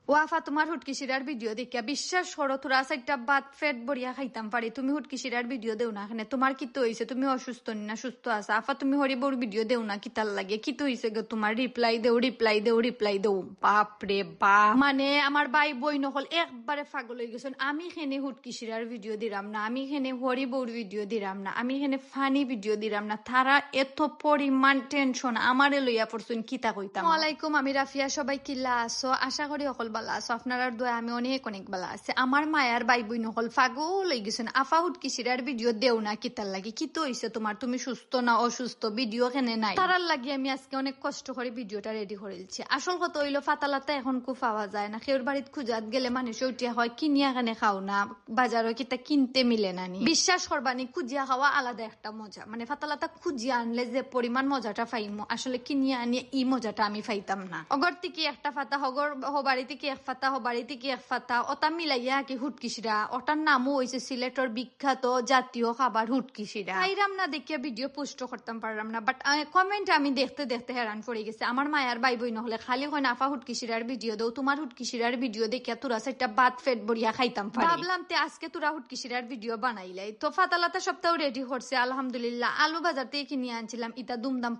ওয়াফা তোমার হুটকি শিরার ভিডিও দেখিয়া বিশ্বাস করো তোরা চারটা বাদ ফেট বড়িয়া খাইতাম পারি তুমি হুটকি শিরার ভিডিও দেও না এখানে তোমার কি তো হয়েছে তুমি অসুস্থ না সুস্থ আছো আফা তুমি হরি বড় ভিডিও দেও না কিতার লাগে কি তো হয়েছে গো তোমার রিপ্লাই দেও বাপরে বাপ মানে আমার ভাই বই নকল একবারে পাগল হয়ে গেছেন আমি খেনে হুটকি শিরার ভিডিও দিলাম না আমি খেনে হরি বড় ভিডিও দিলাম না আমি খেনে ফানি ভিডিও দিলাম না তারা এত পরিমাণ টেনশন আমারে লইয়া পড়ছেন কিতা কইতাম ওয়ালাইকুম আমি রাফিয়া সবাই কিল্লা আছো আশা করি অকল বালা আছো আপনার দোয়া আমি অনেক অনেক বালা আছে আমার মায়ার ভাই বই নকল পাগল হয়ে গেছেন আফা হুটকি শিরার ভিডিও দেও না কিতার লাগে কি তো হইছে তোমার তুমি সুস্থ না অসুস্থ ভিডিও কেনে নাই তারার লাগে আমি আজকে অনেক কষ্ট করে ভিডিওটা রেডি করেছি আসল কথা হইলো ফাতালাতে এখন খুব পাওয়া যায় না কেউর বাড়িতে খুঁজাত গেলে মানুষ উঠিয়া হয় কিনিয়া কানে খাও না বাজারও কিতা কিনতে মিলে না নি বিশ্বাস করবানি খুঁজিয়া খাওয়া আলাদা একটা মজা মানে ফাতালাতা খুঁজিয়া আনলে যে পরিমাণ মজাটা পাইমো আসলে কিনিয়া আনিয়ে এই মজাটা আমি পাইতাম না অগর থেকে একটা ফাতা হবাড়ি থেকে এক ফাতা হবাড়ি থেকে এক ফাতা ওটা মিলাইয়া কি হুটকিসিরা ওটার নামও হয়েছে সিলেটের বিখ্যাত জাতীয় খাবার হুটকিসিরা খাইরাম না দেখিয়া ভিডিও পোস্ট করতাম পারলাম না বাট কমেন্ট আমি দেখতে দেখতে হেরান পড়ে গেছে আমার মায়ার ভাই বই নহলে খালি হয় নাফা হুটকিসিরার ভিডিও দাও তোমার হুটকিসিরার ভিডিও দেখিয়া তোরা সেটা বাদ ফেট বড়িয়া খাইতাম পারি ভাবলাম তে আজকে তোরা হুটকিসিরার ভিডিও বানাইলাই তো ফাতালাতা সপ্তাহ রেডি করছে আলহামদুলিল্লাহ আলু বাজার থেকে কিনে আনছিলাম ইটা দুমদাম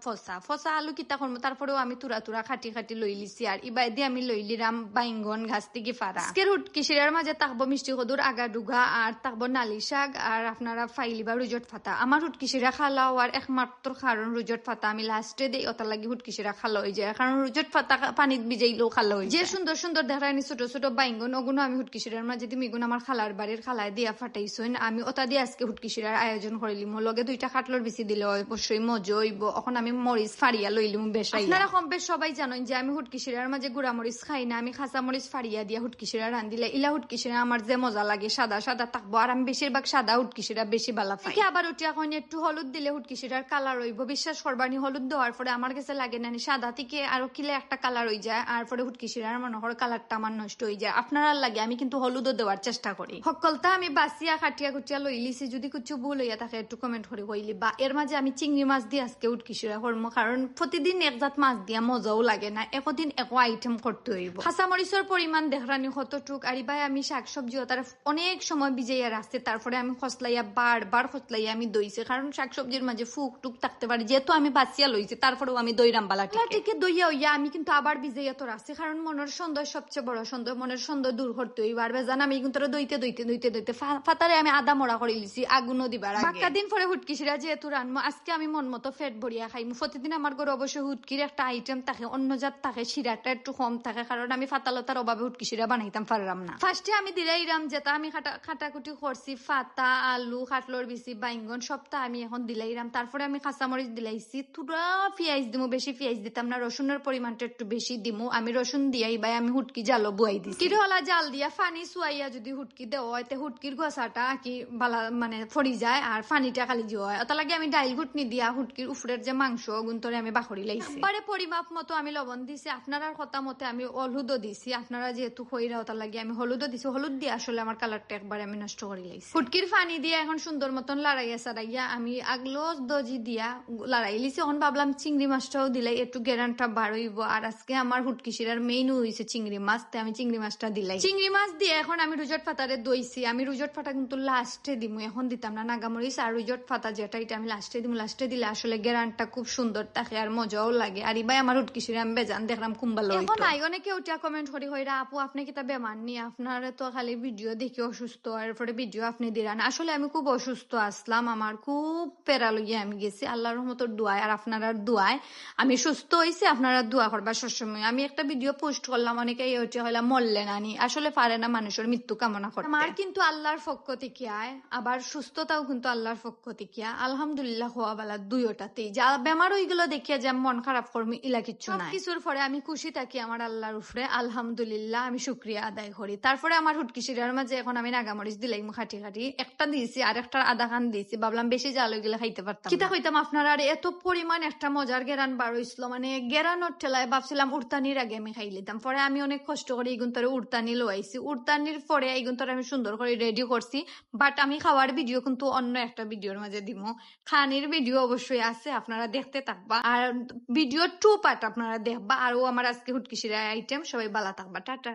ফসা আলু কিতা করবো তারপরেও আমি তুরা খাটি লই লিছি আর ইবাই দিয়ে আমি লইলিরাম বাইঙ্গন ঘাস থেকে ফারা আজকের হুটকিসিরার মাঝে থাকবো মিষ্টি কদুর আগা ডুগা আর থাকবো নালি শাক আর আপনারা ফাইলি বা রুজট ফাতা আমার হুটকিসিরা খালাও আর একমাত্র কারণ রুজট ফাতা আমি লাস্টে দেই ওটা লাগি হুটকিসিরা খালো হয়ে যায় কারণ রুজট ফাতা পানিত ভিজাইলেও খালো হয়ে যে সুন্দর সুন্দর দেখায়নি ছোট ছোট বাইঙ্গন ওগুলো আমি হুটকিসিরার মাঝে দিম এগুলো আমার খালার বাড়ির খালায় দিয়া ফাটাইছেন আমি ওটা দিয়ে আজকে হুটকিসিরার আয়োজন করিলিম লগে দুইটা খাটলর বেশি দিলে অবশ্যই মজা হইব এখন আমি মরিচ ফাড়িয়া লইলিম বেশাই আপনারা কম বেশ সবাই জানেন যে আমি হুটকিসিরার মাঝে গুড়া মরিচ খাই না আমি খাসা মরিচ ফাড়িয়া দিয়া হুটকিসিরা রান্ধিলে ইলা হুটকিসিরা আমার যে মজা লাগে সাদা সাদা থাকবো আর আমি বেশিরভাগ সাদা হুটকিসিরা বেশি বালা পাই আবার উঠি এখন একটু হলুদ দিলে হুটকিসিরার কালার হইব বিশ্বাস করবানি হলুদ দেওয়ার পরে আমার কাছে লাগে না সাদা থেকে আরো কিলে একটা কালার হয়ে যায় আর পরে হুটকিসিরার মনে হয় কালারটা আমার নষ্ট হয়ে যায় আপনারা লাগে আমি কিন্তু হলুদও দেওয়ার চেষ্টা করি সকলটা আমি বাসিয়া খাটিয়া খুটিয়া লইলিছি যদি কিছু ভুল হইয়া থাকে একটু কমেন্ট করে হইলি বা এর মাঝে আমি চিংড়ি মাছ দিয়ে আজকে হুটকিসিরা করবো কারণ প্রতিদিন একজাত মাছ দিয়া মজাও লাগে না একদিন এক আইটেম করতে হইব কাঁচামরিচের পরিমাণ দেখরানি কতটুক আর ভাই আমি শাকসবজি তার অনেক সময় ভিজাইয়া রাখছে তারপরে আমি খসলাইয়া বারবার খসলাইয়া আমি দইছে কারণ শাকসবজির মাঝে ফুক টুক থাকতে পারে যেহেতু আমি বাঁচিয়া লইছি তারপরেও আমি দই রামবালা ঠিক দইয়া হইয়া আমি কিন্তু আবার ভিজাইয়া তো রাখছি কারণ মনের সন্দেহ সবচেয়ে বড় সন্দেহ মনের সন্দেহ দূর করতে হইব আর বেজান আমি কিন্তু দইতে ফাতারে আমি আদা মরা করে লিছি আগুনও দিবার বাক্কা দিন পরে হুটকিসিরা যেহেতু রানবো আজকে আমি মন মতো ফেট ভরিয়া খাইমু প্রতিদিন আমার ঘরে অবশ্যই হুটকির একটা আইটেম থাকে অন্য জাত থাকে শিরাটা একটু কম থাকে কারণ আমি ফাতালতার অভাবে হুটকিসিরা বানাইতাম পারলাম না ফার্স্টে আমি দিলাইরাম যেটা আমি খাটাকুটি করছি ফাতা আলু খাটলর বিচি বাইঙ্গন সবটা আমি এখন দিলাইরাম তারপরে আমি কাঁচামরিচ দিলাইছি তুরা পেঁয়াজ দিমু বেশি পেঁয়াজ দিতাম না রসুনের পরিমাণটা একটু বেশি দিমু আমি রসুন দিয়াই ভাই আমি হুটকি জালো বুয়াই দিছি কিরহলা জাল দিয়া ফানি সুয়াইয়া যদি হুটকি দেওয়া হয় তে হুটকির গোসাটা কি বালা মানে ফড়ি যায় আর ফানিটা খালি জিও হয় ওটা লাগে আমি ডাইল ঘুটনি দিয়া হুটকির উফরের যে মাংস গুন্তরে আমি বাখরি লাইছি পরে পরিমাপ মতো আমি লবণ দিছি আপনার কথা মতে আমি হলুদও দিছি আপনারা যেহেতু খইরা ওটা লাগে আমি হলুদও দিছি হলুদ দিয়ে আসলে আমার কালারটা একবার আমি নষ্ট করে লাইছি হুটকির ফানি দিয়ে এখন সুন্দর মতন লড়াইয়া সারাইয়া আমি আগলো দজি দিয়া লড়াই লিছি এখন ভাবলাম চিংড়ি মাছটাও দিলাই একটু গেরানটা বার হইব আর আজকে আমার হুটকিসিরার মেইন হইছে চিংড়ি মাছ তাই আমি চিংড়ি মাছটা দিলাই চিংড়ি মাছ দিয়ে এখন আমি রুজট ফাতারে দইছি আমি রুজট ফাতা কিন্তু লাস্টে দিমু এখন দিতাম না নাগামরিচ আর রুজট ফাতা যেটা এটা আমি লাস্টে দিমু লাস্টে দিলে আসলে গেরানটা খুব সুন্দর থাকে আর মজাও লাগে আর ইবাই আমার হুটকিসিরা আমি বেজান দেখলাম কুম্বাল এখন নাই অনেকে উঠিয়া কমেন্ট করি হইরা আপু আপনি কিতা বেমার নি আপনার তো খালি ভিডিও দেখি অসুস্থ এরপরে ভিডিও আপনি দিলেন আসলে আমি খুব অসুস্থ আসলাম আমার খুব পেরা লইয়া আমি গেছি আল্লাহর রহমতের দোয়ায় আর আপনারা দোয়ায় আমি সুস্থ হয়েছি আপনারা দোয়া করবা সবসময় আমি একটা ভিডিও পোস্ট করলাম অনেকে ওইটা হইলাম মরলেন আনি আসলে পারে না মানুষের মৃত্যু কামনা করে আমার কিন্তু আল্লাহর পক্ষ থেকে আয় আবার সুস্থতাও কিন্তু আল্লাহর পক্ষ থেকে আলহামদুলিল্লাহ হওয়া বেলা দুইটাতেই যা বেমার ওইগুলো দেখিয়া যে মন খারাপ করমি ইলা কিচ্ছু নাই কিছুর পরে আমি খুশি থাকি আমার আল্লাহর উপরে আলহামদুলিল্লাহ আমি শুক্রিয়া আদায় করি তারপরে আমার হুটকিসিরার মাঝে এখন আমি নাগামরিচ দিলাই খাটি একটা দিয়েছি আর একটা আধা খান দিয়েছি ভাবলাম বেশি জাল হইলে খাইতে পারতাম কিতা হইতাম আপনারা আর এত পরিমাণ একটা মজার গেরান বার হইছিল মানে গেরানোর ঠেলায় ভাবছিলাম উড়তানির আগে আমি খাই লিতাম পরে আমি অনেক কষ্ট করে এই গুন্তরে উড়তানি লোয়াইছি উড়তানির পরে এই গুন্তরে আমি সুন্দর করে রেডি করছি বাট আমি খাওয়ার ভিডিও কিন্তু অন্য একটা ভিডিওর মাঝে দিব খানির ভিডিও অবশ্যই আছে আপনারা দেখতে থাকবা আর ভিডিও 2 পার্ট আপনারা দেখবা আর ও আমার আজকে হুটকিসিরা আইটেম সবাই ভালো থাকবা টাটা।